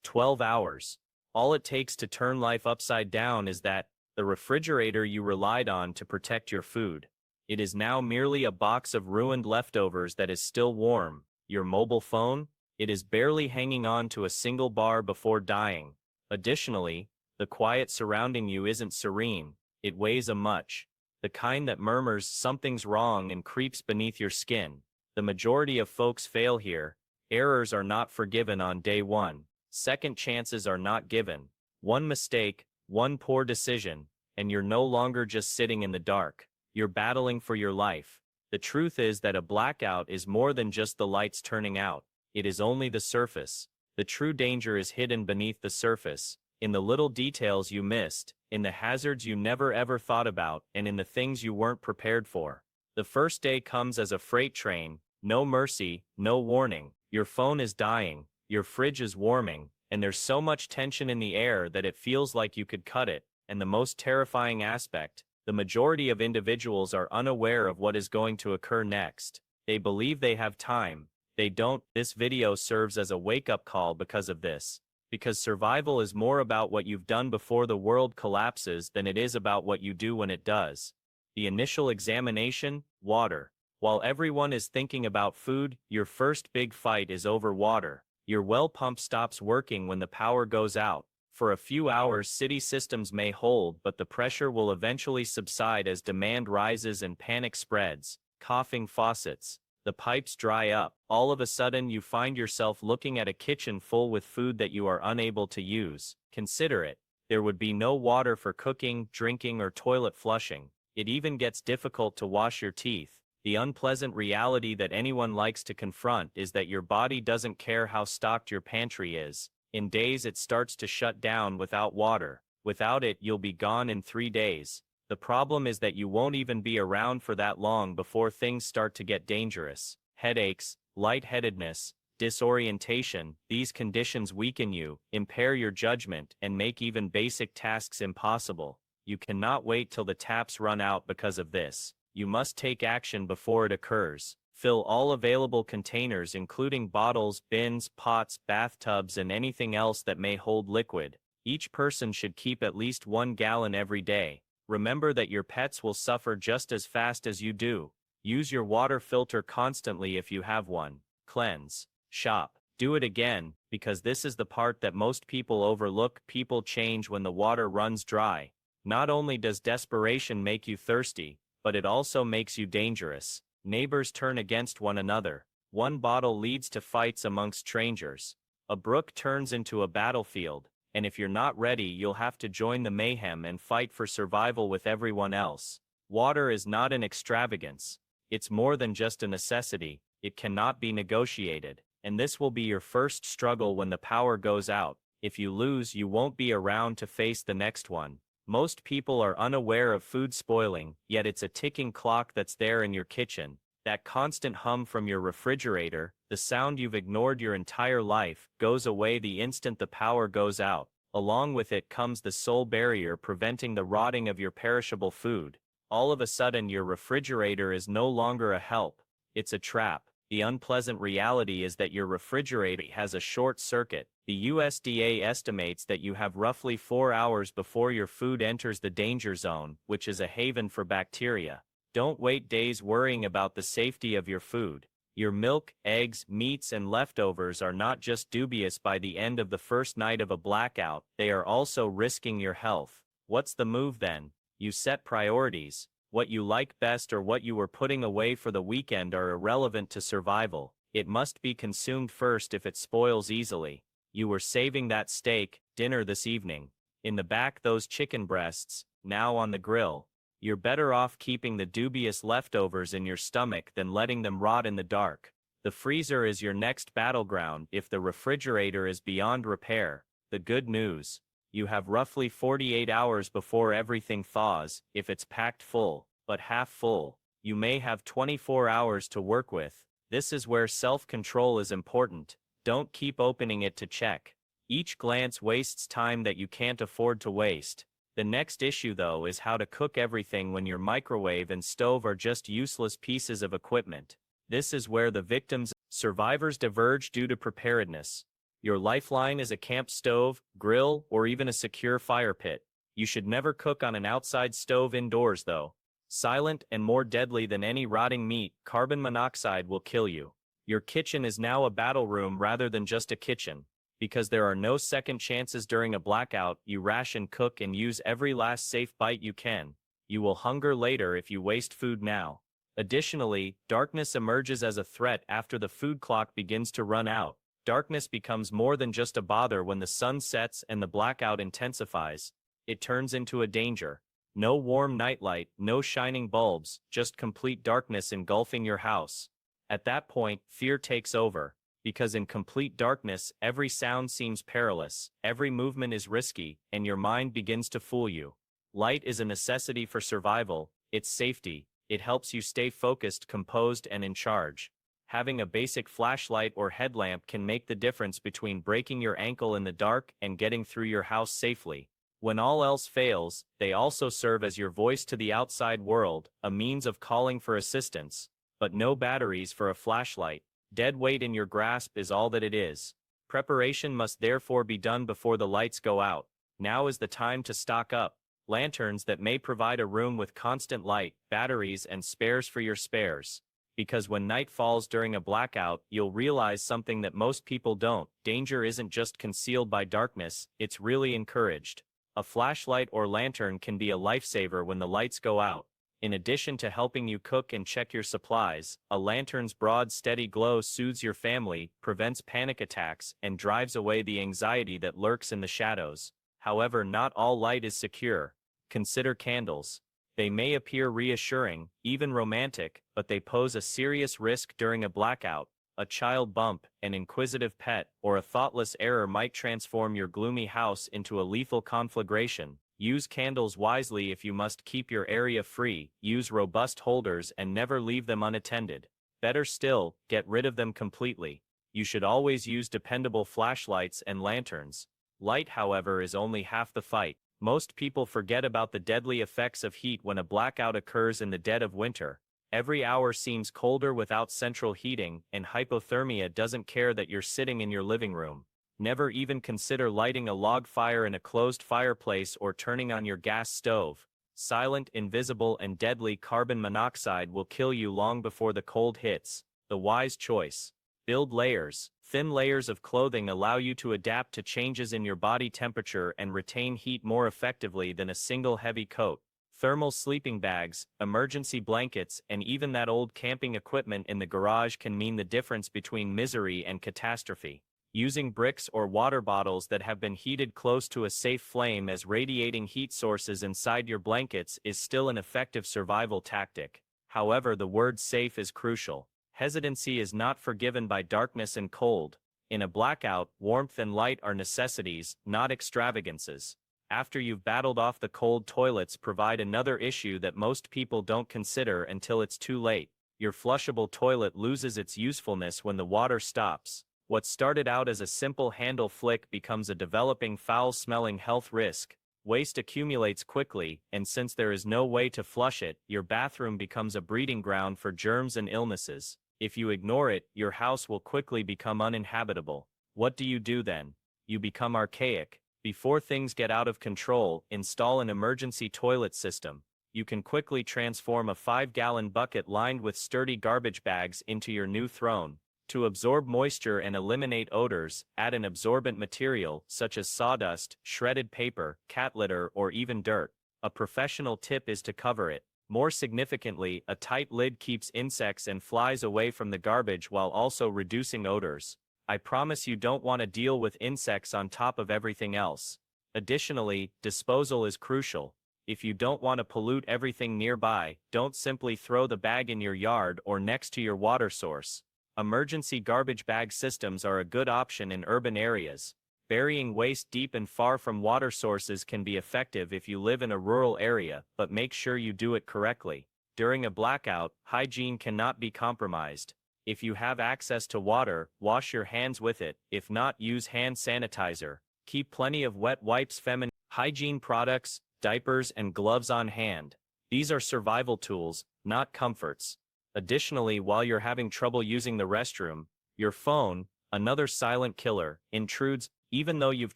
12 hours. All it takes to turn life upside down is that, the refrigerator you relied on to protect your food. It is now merely a box of ruined leftovers that is still warm. Your mobile phone? It is barely hanging on to a single bar before dying. Additionally, the quiet surrounding you isn't serene, it weighs a much. The kind that murmurs something's wrong and creeps beneath your skin. The majority of folks fail here. Errors are not forgiven on day one. Second chances are not given. One mistake, one poor decision, and you're no longer just sitting in the dark. You're battling for your life. The truth is that a blackout is more than just the lights turning out. It is only the surface. The true danger is hidden beneath the surface, in the little details you missed, in the hazards you never ever thought about, and in the things you weren't prepared for. The first day comes as a freight train, no mercy, no warning. Your phone is dying, your fridge is warming, and there's so much tension in the air that it feels like you could cut it. And the most terrifying aspect, the majority of individuals are unaware of what is going to occur next. They believe they have time. They don't. This video serves as a wake-up call because of this. Because survival is more about what you've done before the world collapses than it is about what you do when it does. The initial examination, water. While everyone is thinking about food, your first big fight is over water. Your well pump stops working when the power goes out. For a few hours, city systems may hold, but the pressure will eventually subside as demand rises and panic spreads. Coughing faucets. The pipes dry up. All of a sudden you find yourself looking at a kitchen full with food that you are unable to use. Consider it. There would be no water for cooking, drinking, or toilet flushing. It even gets difficult to wash your teeth. The unpleasant reality that anyone likes to confront is that your body doesn't care how stocked your pantry is. In days it starts to shut down without water. Without it, you'll be gone in 3 days. The problem is that you won't even be around for that long before things start to get dangerous. Headaches, lightheadedness, disorientation, these conditions weaken you, impair your judgment, and make even basic tasks impossible. You cannot wait till the taps run out because of this. You must take action before it occurs. Fill all available containers including bottles, bins, pots, bathtubs, and anything else that may hold liquid. Each person should keep at least 1 gallon every day. Remember that your pets will suffer just as fast as you do. Use your water filter constantly if you have one. Cleanse. Shop. Do it again, because this is the part that most people overlook. People change when the water runs dry. Not only does desperation make you thirsty, but it also makes you dangerous. Neighbors turn against one another. One bottle leads to fights amongst strangers. A brook turns into a battlefield, and if you're not ready, you'll have to join the mayhem and fight for survival with everyone else. Water is not an extravagance. It's more than just a necessity. It cannot be negotiated, and this will be your first struggle when the power goes out. If you lose, you won't be around to face the next one. Most people are unaware of food spoiling, yet it's a ticking clock that's there in your kitchen. That constant hum from your refrigerator, the sound you've ignored your entire life, goes away the instant the power goes out. Along with it comes the sole barrier preventing the rotting of your perishable food. All of a sudden your refrigerator is no longer a help. It's a trap. The unpleasant reality is that your refrigerator has a short circuit. The USDA estimates that you have roughly 4 hours before your food enters the danger zone, which is a haven for bacteria. Don't wait days worrying about the safety of your food. Your milk, eggs, meats, and leftovers are not just dubious by the end of the first night of a blackout, they are also risking your health. What's the move then? You set priorities. What you like best or what you were putting away for the weekend are irrelevant to survival. It must be consumed first if it spoils easily. You were saving that steak dinner this evening. In the back, those chicken breasts, now on the grill. You're better off keeping the dubious leftovers in your stomach than letting them rot in the dark. The freezer is your next battleground if the refrigerator is beyond repair. The good news: you have roughly 48 hours before everything thaws, if it's packed full, but half full. You may have 24 hours to work with. This is where self-control is important. Don't keep opening it to check. Each glance wastes time that you can't afford to waste. The next issue though is how to cook everything when your microwave and stove are just useless pieces of equipment. This is where the survivors diverge due to preparedness. Your lifeline is a camp stove, grill, or even a secure fire pit. You should never cook on an outside stove indoors though. Silent and more deadly than any rotting meat, carbon monoxide will kill you. Your kitchen is now a battle room rather than just a kitchen. Because there are no second chances during a blackout, you ration, cook, and use every last safe bite you can. You will hunger later if you waste food now. Additionally, darkness emerges as a threat after the food clock begins to run out. Darkness becomes more than just a bother when the sun sets and the blackout intensifies. It turns into a danger. No warm nightlight, no shining bulbs, just complete darkness engulfing your house. At that point, fear takes over. Because in complete darkness, every sound seems perilous, every movement is risky, and your mind begins to fool you. Light is a necessity for survival, it's safety, it helps you stay focused, composed, and in charge. Having a basic flashlight or headlamp can make the difference between breaking your ankle in the dark and getting through your house safely. When all else fails, they also serve as your voice to the outside world, a means of calling for assistance. But no batteries for a flashlight. Dead weight in your grasp is all that it is. Preparation must therefore be done before the lights go out. Now is the time to stock up. Lanterns that may provide a room with constant light, batteries, and spares for your spares. Because when night falls during a blackout, you'll realize something that most people don't. Danger isn't just concealed by darkness, it's really encouraged. A flashlight or lantern can be a lifesaver when the lights go out. In addition to helping you cook and check your supplies, a lantern's broad, steady glow soothes your family, prevents panic attacks, and drives away the anxiety that lurks in the shadows. However, not all light is secure. Consider candles. They may appear reassuring, even romantic, but they pose a serious risk during a blackout. A child bump, an inquisitive pet, or a thoughtless error might transform your gloomy house into a lethal conflagration. Use candles wisely if you must keep your area free, use robust holders and never leave them unattended. Better still, get rid of them completely. You should always use dependable flashlights and lanterns. Light, however, is only half the fight. Most people forget about the deadly effects of heat when a blackout occurs in the dead of winter. Every hour seems colder without central heating, and hypothermia doesn't care that you're sitting in your living room. Never even consider lighting a log fire in a closed fireplace or turning on your gas stove. Silent, invisible, and deadly carbon monoxide will kill you long before the cold hits. The wise choice. Build layers. Thin layers of clothing allow you to adapt to changes in your body temperature and retain heat more effectively than a single heavy coat. Thermal sleeping bags, emergency blankets, and even that old camping equipment in the garage can mean the difference between misery and catastrophe. Using bricks or water bottles that have been heated close to a safe flame as radiating heat sources inside your blankets is still an effective survival tactic. However, the word safe is crucial. Hesitancy is not forgiven by darkness and cold. In a blackout, warmth and light are necessities, not extravagances. After you've battled off the cold, toilets provide another issue that most people don't consider until it's too late. Your flushable toilet loses its usefulness when the water stops. What started out as a simple handle flick becomes a developing foul-smelling health risk. Waste accumulates quickly, and since there is no way to flush it, your bathroom becomes a breeding ground for germs and illnesses. If you ignore it, your house will quickly become uninhabitable. What do you do then? You become archaic. Before things get out of control, install an emergency toilet system. You can quickly transform a 5-gallon bucket lined with sturdy garbage bags into your new throne. To absorb moisture and eliminate odors, add an absorbent material such as sawdust, shredded paper, cat litter, or even dirt. A professional tip is to cover it. More significantly, a tight lid keeps insects and flies away from the garbage while also reducing odors. I promise you don't want to deal with insects on top of everything else. Additionally, disposal is crucial. If you don't want to pollute everything nearby, don't simply throw the bag in your yard or next to your water source. Emergency garbage bag systems are a good option in urban areas. Burying waste deep and far from water sources can be effective if you live in a rural area, but make sure you do it correctly. During a blackout, hygiene cannot be compromised. If you have access to water, wash your hands with it. If not, use hand sanitizer. Keep plenty of wet wipes, feminine hygiene products, diapers, and gloves on hand. These are survival tools, not comforts. Additionally, while you're having trouble using the restroom, your phone, Another silent killer intrudes, even though you've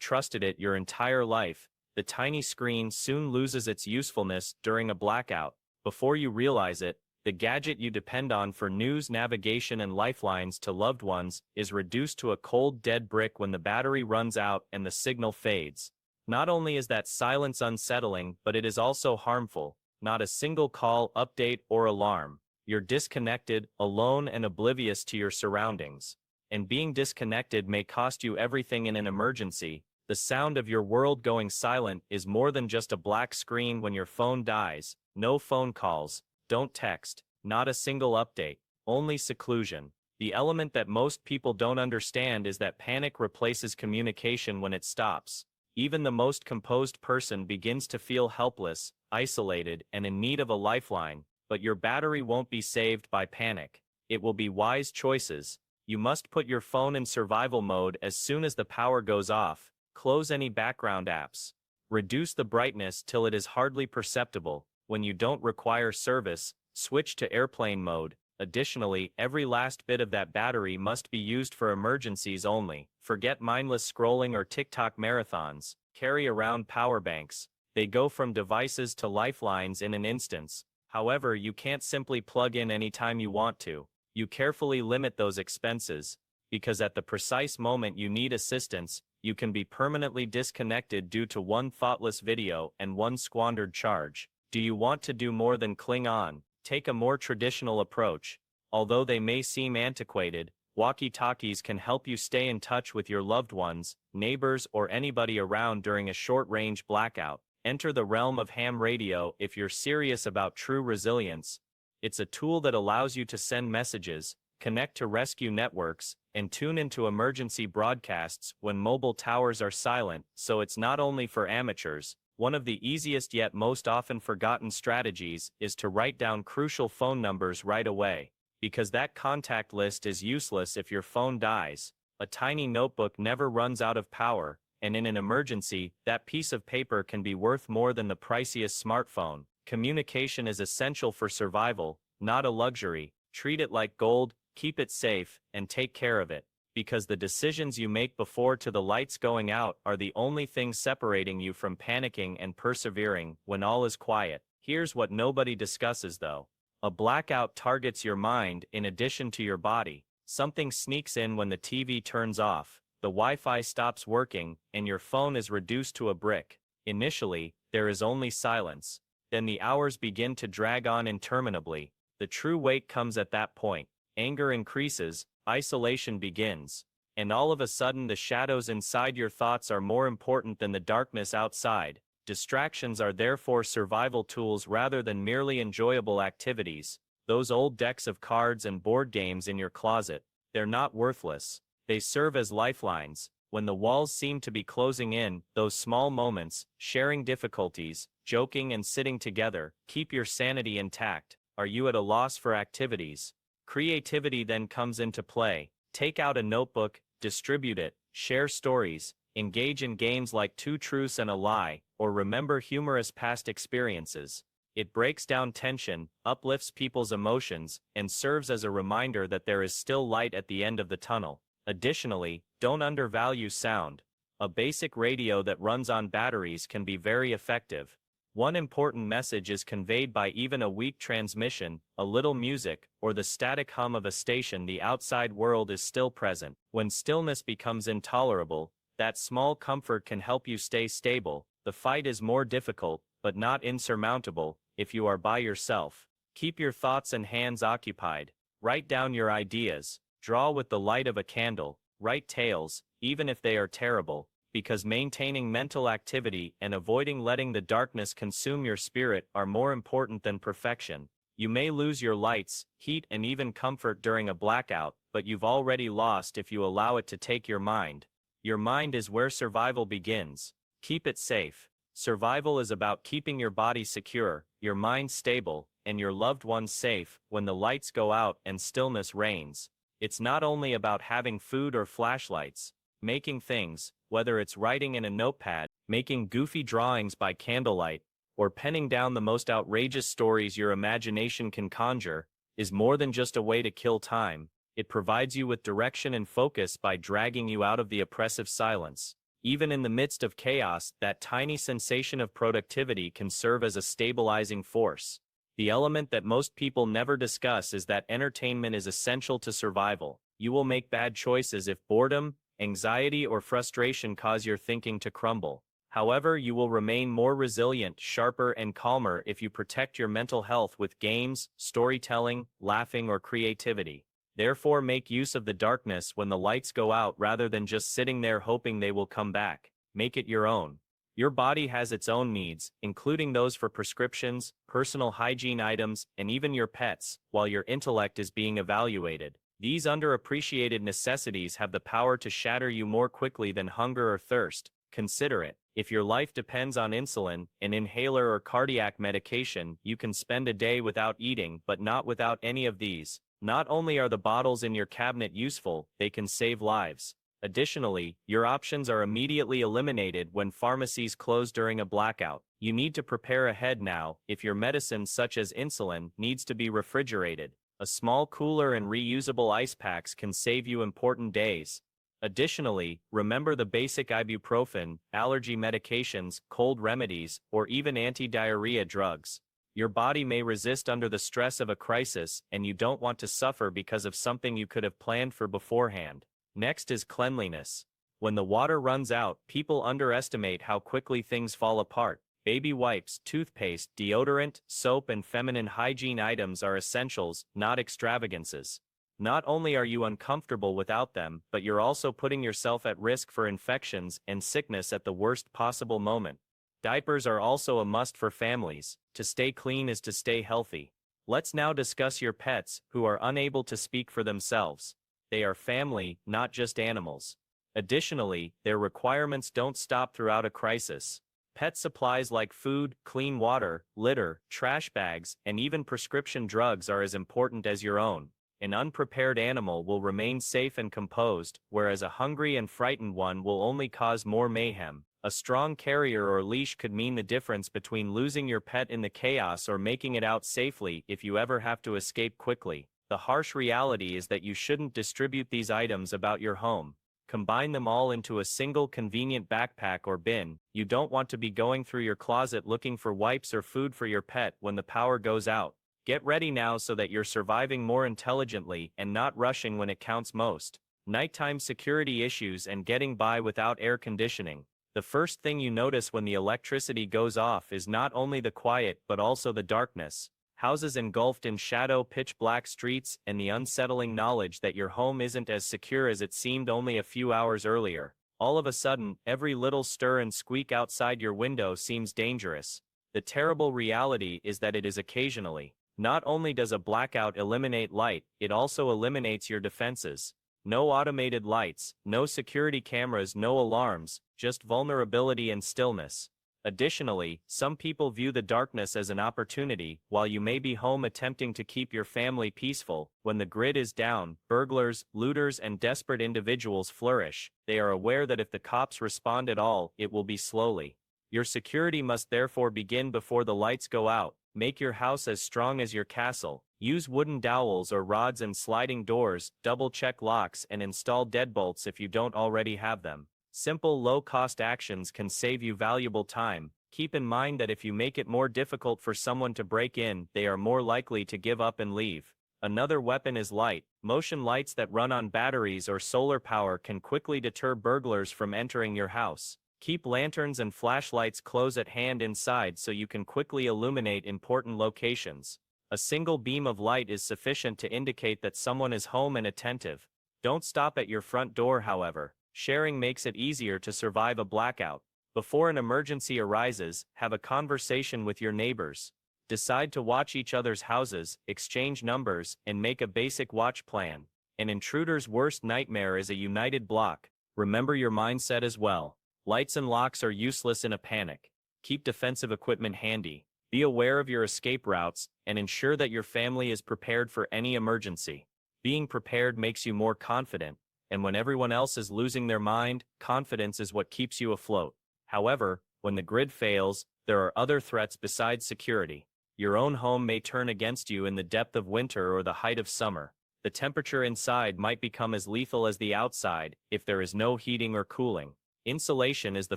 trusted it your entire life. The tiny screen soon loses its usefulness during a blackout. Before you realize it, the gadget you depend on for news, navigation, and lifelines to loved ones is reduced to a cold, dead brick when the battery runs out and the signal fades. Not only is that silence unsettling, but it is also harmful. Not a single call, update, or alarm. You're disconnected, alone, and oblivious to your surroundings. And being disconnected may cost you everything in an emergency. The sound of your world going silent is more than just a black screen when your phone dies. No phone calls, don't text, not a single update, only seclusion. The element that most people don't understand is that panic replaces communication when it stops. Even the most composed person begins to feel helpless, isolated, and in need of a lifeline, but your battery won't be saved by panic. It will be wise choices. You must put your phone in survival mode as soon as the power goes off. Close any background apps. Reduce the brightness till it is hardly perceptible. When you don't require service, switch to airplane mode. Additionally, every last bit of that battery must be used for emergencies only. Forget mindless scrolling or TikTok marathons. Carry around power banks. They go from devices to lifelines in an instance. However, you can't simply plug in anytime you want to. You carefully limit those expenses, because at the precise moment you need assistance, you can be permanently disconnected due to one thoughtless video and one squandered charge. Do you want to do more than cling on? Take a more traditional approach. Although they may seem antiquated, walkie-talkies can help you stay in touch with your loved ones, neighbors, or anybody around during a short-range blackout. Enter the realm of ham radio if you're serious about true resilience. It's a tool that allows you to send messages, connect to rescue networks, and tune into emergency broadcasts when mobile towers are silent, so it's not only for amateurs. One of the easiest yet most often forgotten strategies is to write down crucial phone numbers right away, because that contact list is useless if your phone dies. A tiny notebook never runs out of power, and in an emergency, that piece of paper can be worth more than the priciest smartphone. Communication is essential for survival, not a luxury. Treat it like gold, keep it safe, and take care of it, because the decisions you make before to the lights going out are the only thing separating you from panicking and persevering when all is quiet. Here's what nobody discusses though. A blackout targets your mind in addition to your body. Something sneaks in when the TV turns off, the Wi-Fi stops working, and your phone is reduced to a brick. Initially, there is only silence. Then the hours begin to drag on interminably. The true weight comes at that point. Anger increases, isolation begins, and all of a sudden the shadows inside your thoughts are more important than the darkness outside. Distractions are therefore survival tools rather than merely enjoyable activities. Those old decks of cards and board games in your closet, they're not worthless. They serve as lifelines. When the walls seem to be closing in, those small moments, sharing difficulties, joking and sitting together, keep your sanity intact. Are you at a loss for activities? Creativity then comes into play. Take out a notebook, distribute it, share stories, engage in games like Two Truths and a Lie, or remember humorous past experiences. It breaks down tension, uplifts people's emotions, and serves as a reminder that there is still light at the end of the tunnel. Additionally, don't undervalue sound. A basic radio that runs on batteries can be very effective. One important message is conveyed by even a weak transmission, a little music, or the static hum of a station. The outside world is still present. When stillness becomes intolerable, that small comfort can help you stay stable. The fight is more difficult, but not insurmountable, if you are by yourself. Keep your thoughts and hands occupied. Write down your ideas. Draw with the light of a candle. Write tales, even if they are terrible, because maintaining mental activity and avoiding letting the darkness consume your spirit are more important than perfection. You may lose your lights, heat, and even comfort during a blackout, but you've already lost if you allow it to take your mind. Your mind is where survival begins. Keep it safe. Survival is about keeping your body secure, your mind stable, and your loved ones safe when the lights go out and stillness reigns. It's not only about having food or flashlights. Making things, whether it's writing in a notepad, making goofy drawings by candlelight, or penning down the most outrageous stories your imagination can conjure, is more than just a way to kill time. It provides you with direction and focus by dragging you out of the oppressive silence. Even in the midst of chaos, that tiny sensation of productivity can serve as a stabilizing force. The element that most people never discuss is that entertainment is essential to survival. You will make bad choices if boredom, anxiety, or frustration cause your thinking to crumble. However, you will remain more resilient, sharper, and calmer if you protect your mental health with games, storytelling, laughing, or creativity. Therefore, make use of the darkness when the lights go out rather than just sitting there hoping they will come back. Make it your own. Your body has its own needs, including those for prescriptions, personal hygiene items, and even your pets, while your intellect is being evaluated. These underappreciated necessities have the power to shatter you more quickly than hunger or thirst. Consider it. If your life depends on insulin, an inhaler, or cardiac medication, you can spend a day without eating, but not without any of these. Not only are the bottles in your cabinet useful, they can save lives. Additionally, your options are immediately eliminated when pharmacies close during a blackout. You need to prepare ahead now. If your medicine, such as insulin, needs to be refrigerated, a small cooler and reusable ice packs can save you important days. Additionally, remember the basic ibuprofen, allergy medications, cold remedies, or even anti-diarrhea drugs. Your body may resist under the stress of a crisis, and you don't want to suffer because of something you could have planned for beforehand. Next is cleanliness. When the water runs out, people underestimate how quickly things fall apart. Baby wipes, toothpaste, deodorant, soap, and feminine hygiene items are essentials, not extravagances. Not only are you uncomfortable without them, but you're also putting yourself at risk for infections and sickness at the worst possible moment. Diapers are also a must for families. To stay clean is to stay healthy. Let's now discuss your pets, who are unable to speak for themselves. They are family, not just animals. Additionally, their requirements don't stop throughout a crisis. Pet supplies like food, clean water, litter, trash bags, and even prescription drugs are as important as your own. An unprepared animal will remain safe and composed, whereas a hungry and frightened one will only cause more mayhem. A strong carrier or leash could mean the difference between losing your pet in the chaos or making it out safely if you ever have to escape quickly. The harsh reality is that you shouldn't distribute these items about your home. Combine them all into a single convenient backpack or bin. You don't want to be going through your closet looking for wipes or food for your pet when the power goes out. Get ready now so that you're surviving more intelligently and not rushing when it counts most. Nighttime security issues and getting by without air conditioning. The first thing you notice when the electricity goes off is not only the quiet but also the darkness. Houses engulfed in shadow, pitch black streets, and the unsettling knowledge that your home isn't as secure as it seemed only a few hours earlier. All of a sudden, every little stir and squeak outside your window seems dangerous. The terrible reality is that it is occasionally. Not only does a blackout eliminate light, it also eliminates your defenses. No automated lights, no security cameras, no alarms, just vulnerability and stillness. Additionally, some people view the darkness as an opportunity. While you may be home attempting to keep your family peaceful, when the grid is down, burglars, looters, and desperate individuals flourish. They are aware that if the cops respond at all, it will be slowly. Your security must therefore begin before the lights go out. Make your house as strong as your castle. Use wooden dowels or rods and sliding doors, double-check locks, and install deadbolts if you don't already have them. Simple, low-cost actions can save you valuable time. Keep in mind that if you make it more difficult for someone to break in, they are more likely to give up and leave. Another weapon is light. Motion lights that run on batteries or solar power can quickly deter burglars from entering your house. Keep lanterns and flashlights close at hand inside so you can quickly illuminate important locations. A single beam of light is sufficient to indicate that someone is home and attentive. Don't stop at your front door, however. Sharing makes it easier to survive a blackout. Before an emergency arises, have a conversation with your neighbors. Decide to watch each other's houses, exchange numbers, and make a basic watch plan. An intruder's worst nightmare is a united block. Remember your mindset as well. Lights and locks are useless in a panic. Keep defensive equipment handy. Be aware of your escape routes, and ensure that your family is prepared for any emergency. Being prepared makes you more confident, and when everyone else is losing their mind, confidence is what keeps you afloat. However, when the grid fails, there are other threats besides security. Your own home may turn against you in the depth of winter or the height of summer. The temperature inside might become as lethal as the outside if there is no heating or cooling. Insulation is the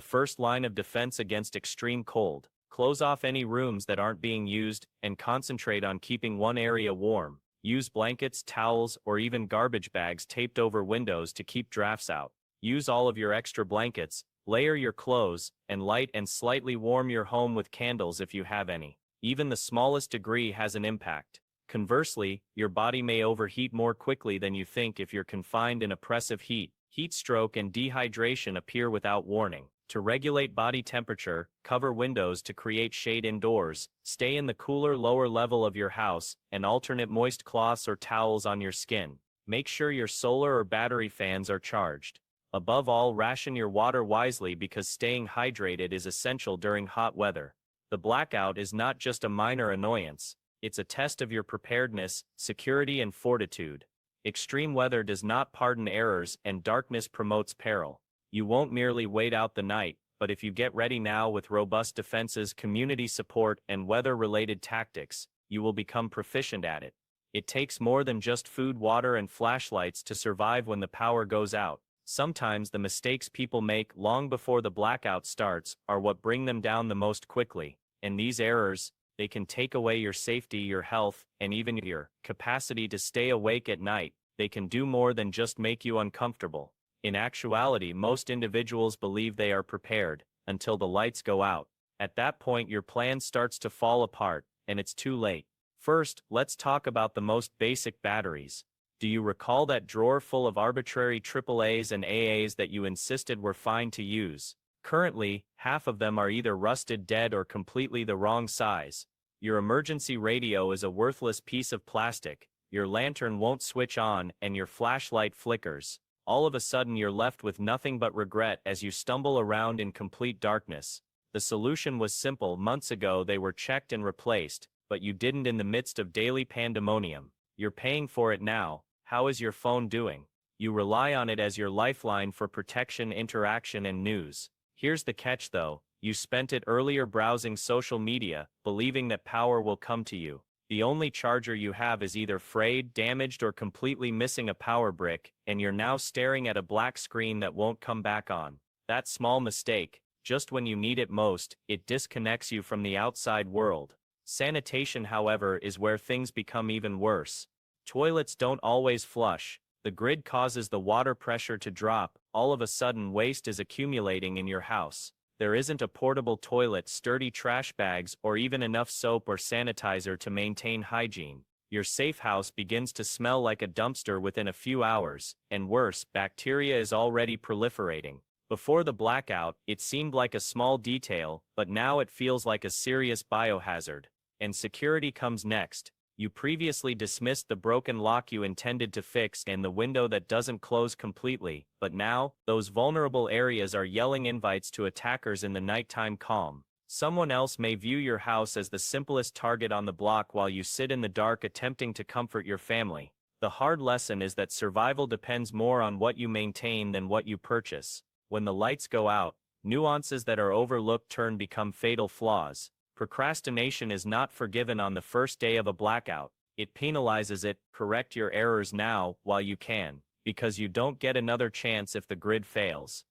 first line of defense against extreme cold. Close off any rooms that aren't being used and concentrate on keeping one area warm. Use blankets, towels, or even garbage bags taped over windows to keep drafts out. Use all of your extra blankets, layer your clothes, and light and slightly warm your home with candles if you have any. Even the smallest degree has an impact. Conversely, your body may overheat more quickly than you think if you're confined in oppressive heat. Heat stroke and dehydration appear without warning. To regulate body temperature, cover windows to create shade indoors, stay in the cooler lower level of your house, and alternate moist cloths or towels on your skin. Make sure your solar or battery fans are charged. Above all, ration your water wisely because staying hydrated is essential during hot weather. The blackout is not just a minor annoyance, it's a test of your preparedness, security, and fortitude. Extreme weather does not pardon errors, and darkness promotes peril. You won't merely wait out the night, but if you get ready now with robust defenses, community support, and weather-related tactics, you will become proficient at it. It takes more than just food, water, and flashlights to survive when the power goes out. Sometimes the mistakes people make long before the blackout starts are what bring them down the most quickly, and these errors, they can take away your safety, your health, and even your capacity to stay awake at night. They can do more than just make you uncomfortable. In actuality, most individuals believe they are prepared until the lights go out. At that point, your plan starts to fall apart, and it's too late. First, let's talk about the most basic batteries. Do you recall that drawer full of arbitrary AAAs and AAs that you insisted were fine to use? Currently, half of them are either rusted, dead, or completely the wrong size. Your emergency radio is a worthless piece of plastic, your lantern won't switch on, and your flashlight flickers. All of a sudden you're left with nothing but regret as you stumble around in complete darkness. The solution was simple. Months ago they were checked and replaced, but you didn't in the midst of daily pandemonium. You're paying for it now. How is your phone doing? You rely on it as your lifeline for protection, interaction, and news. Here's the catch though, you spent it earlier browsing social media, believing that power will come to you. The only charger you have is either frayed, damaged, or completely missing a power brick, and you're now staring at a black screen that won't come back on. That small mistake, just when you need it most, it disconnects you from the outside world. Sanitation, however, is where things become even worse. Toilets don't always flush. The grid causes the water pressure to drop. All of a sudden, waste is accumulating in your house. There isn't a portable toilet, sturdy trash bags, or even enough soap or sanitizer to maintain hygiene. Your safe house begins to smell like a dumpster within a few hours, and worse, bacteria is already proliferating. Before the blackout, it seemed like a small detail, but now it feels like a serious biohazard. And security comes next. You previously dismissed the broken lock you intended to fix and the window that doesn't close completely, but now, those vulnerable areas are yelling invites to attackers in the nighttime calm. Someone else may view your house as the simplest target on the block while you sit in the dark attempting to comfort your family. The hard lesson is that survival depends more on what you maintain than what you purchase. When the lights go out, nuances that are overlooked become fatal flaws. Procrastination is not forgiven on the first day of a blackout. It penalizes it. Correct your errors now while you can, because you don't get another chance if the grid fails.